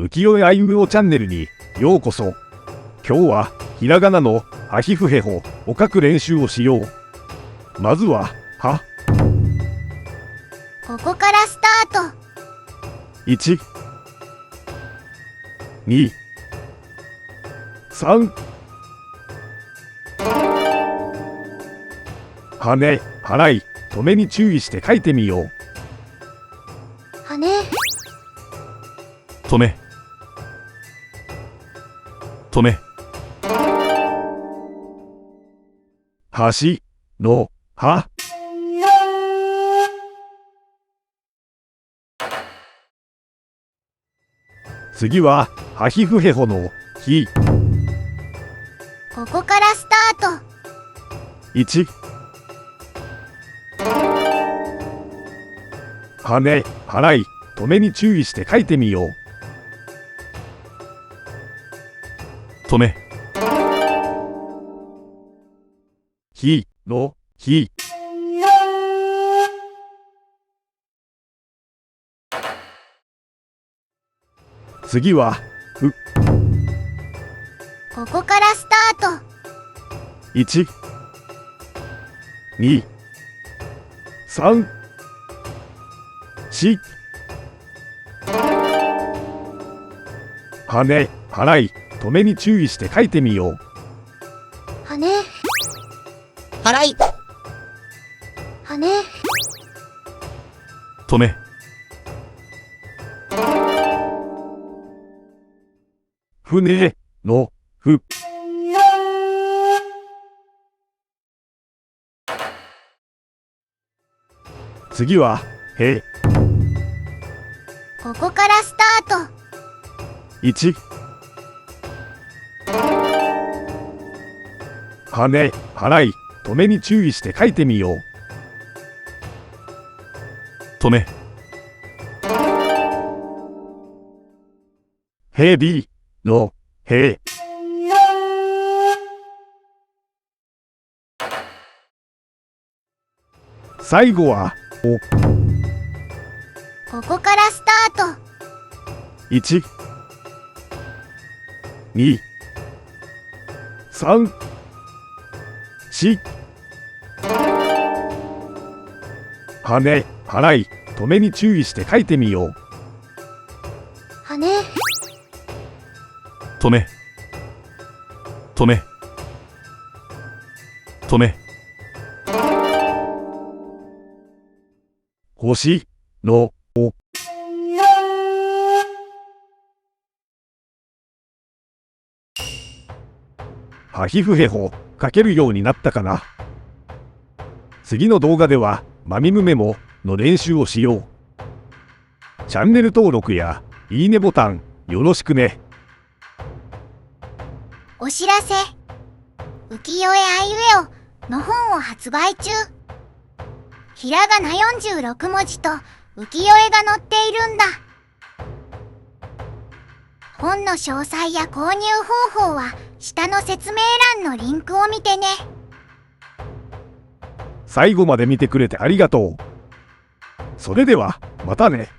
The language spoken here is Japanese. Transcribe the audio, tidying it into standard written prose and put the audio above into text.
浮世絵あいうえおチャンネルにようこそ。今日はひらがなのあひふへほを書く練習をしよう。まずはは。ここからスタート。1、2、3。はね、払い、止めに注意して書いてみよう。はね、止め、止め。はしのは。次ははひふへほのひ。ここからスタート。1、はね、払い、止めに注意して書いてみよう。止め、ひのひ。次はふ。ここからスタート。1、2、3、4。はね、払い、止めに注意して書いてみよう。はね、払い、はね、止め、船のふ。次はへ。ここからスタート。1、はね、払い、止めに注意して書いてみよう。止め、へびのへ。最後はお。ここからスタート。1、2、3、4。はね、払い、止めに注意して書いてみよう。はね、止め、止め、止め。星のお。はひふへほ書けるようになったかな。次の動画ではまみむめもの練習をしよう。チャンネル登録やいいねボタンよろしくね。お知らせ。浮世絵あいうえおの本を発売中。ひらがな46文字と浮世絵が載っているんだ。本の詳細や購入方法は下の説明欄のリンクを見てね。最後まで見てくれてありがとう。それではまたね。